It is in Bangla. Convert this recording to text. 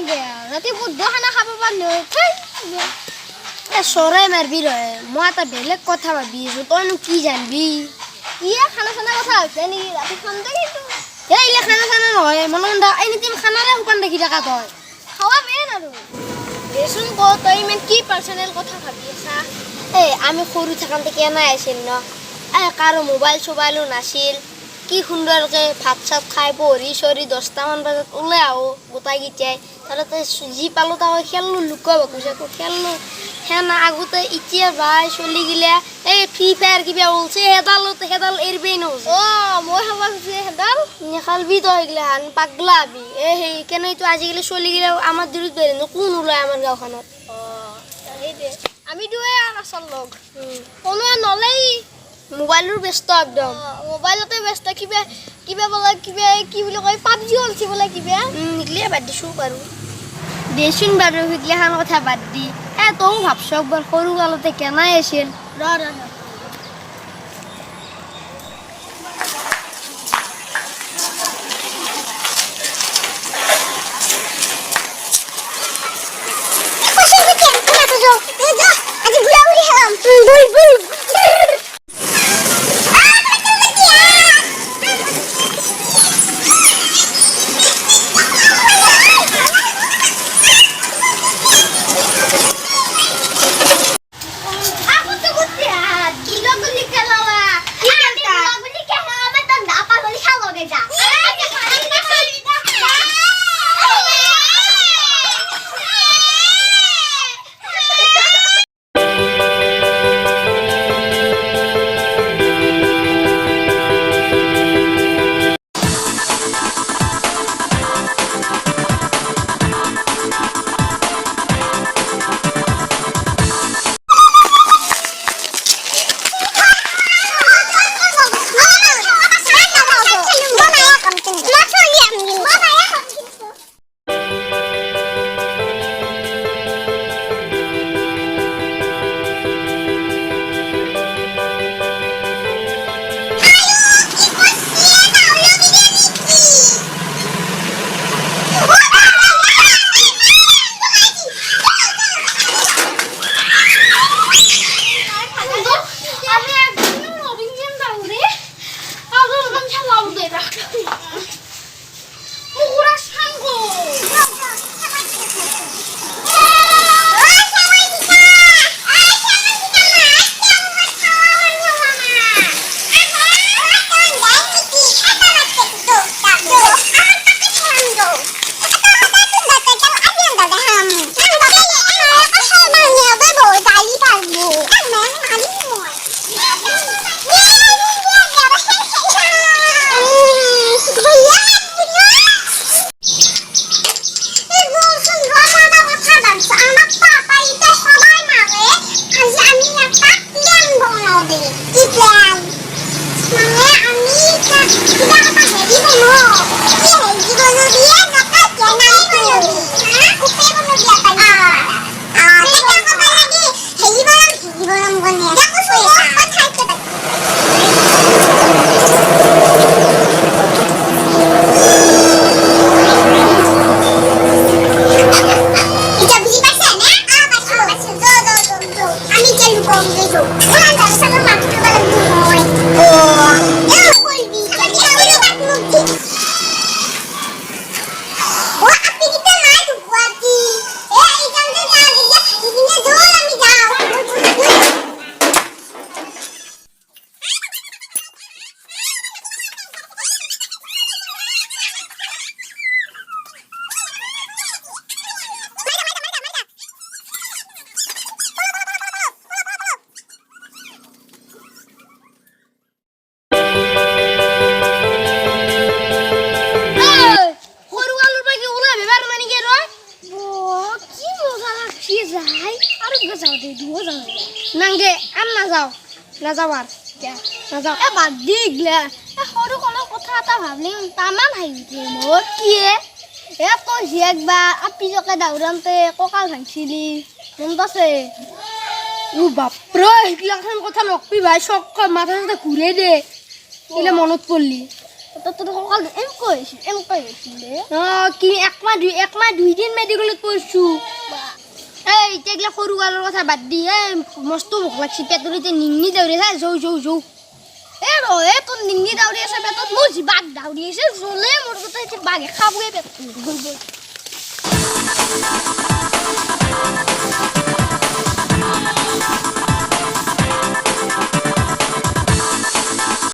ৰাতি বুদ্ধ খানা খাব পাৰো চৰাই মাৰবি ৰহে মই এটা বেলেগ কথা ভাবি আছো তইনো কি জানবি খানা চানা কথা হৈছে নেকি ৰাতি খাম দে কিন্তু এইলে খানা চানা নহয় মনন্দা এনি টাইম খানাৰে শুকান দেখি থাকা তই খাৱা মেইন আৰু দেচোন ক তই ইমান কি পাৰ্চনেল কথা ভাবি আছা আমি সৰু থাকোঁতে কেনাই আছিল ন কাৰো মোবাইল চোবাইলো নাছিল কি সুন্দৰকে ভাত চাত খাই পঢ়ি চৰি 10টামান বজাত ওলাই আহোঁ গোটাইকেইটাই তাতে যি পালোঁ তাকে খেললোঁ লুকুৱা বাকুচাকো খেললোঁ সেনা আগতে এতিয়া ভাই চলি গিলা এই ফ্ৰী ফায়াৰ কিবা ওলছে সেইডাল এৰিবই নহৈছে মই খাবা খুজি সেইডাল নেখালবি তই এইগিলাখান পাগলা হবি সেই কেনেতো আজিকালি চলি গিলা আমাৰ দূৰত বেৰেনো কোন ওলায় আমাৰ গাঁওখনত আমি দুয়ে আচল লগ কোনো নলেই মোবাইলৰ ব্যস্ত একদম মোবাইলতে ব্যস্ত কিবা কিবা বোলে কিবা কি বুলি কয় পাবজি হলছি বোলে কিবা নিকলিয়ে বাদ দিছোঁ বাৰু দেচোন বাৰু সেইগিলাখান কথা বাদ দি তও ভাবছ একবাৰ সৰু কালতে কেনাই আছিল নাংগে আর না যাও না যাওয়ার না যাও বাদ দিগলা সৰু কোনো কথা এটা ভাবলি তামান হাঁহি মোৰ কি তই যি একবাৰ আপিজকে দাউৰামতে কঁকাল ভাঙিছিলি মনত আছে বাপৰে এইগিলাখান কথা নকবি ভাই চক মাথা চাথা ঘূৰাই দে এইলে মনত পৰলি তো তোর সকাল এম কইছিলে কি এক মাহ 2 দিন মেডিকেলত পড়ছু এই তেগলা সৰু গালৰ কথা বাদ দি মস্ত ভোক লাগছি পেটৰ এতিয়া নিংনি দৌৰে যৌ এ ৰ এ তোৰ নিংনি দাউৰি আছে পেটত মোৰ বাঘ দাউৰি আছে জ্বলে মোৰ কথা বাঘে খাবয়ে পেট গৈ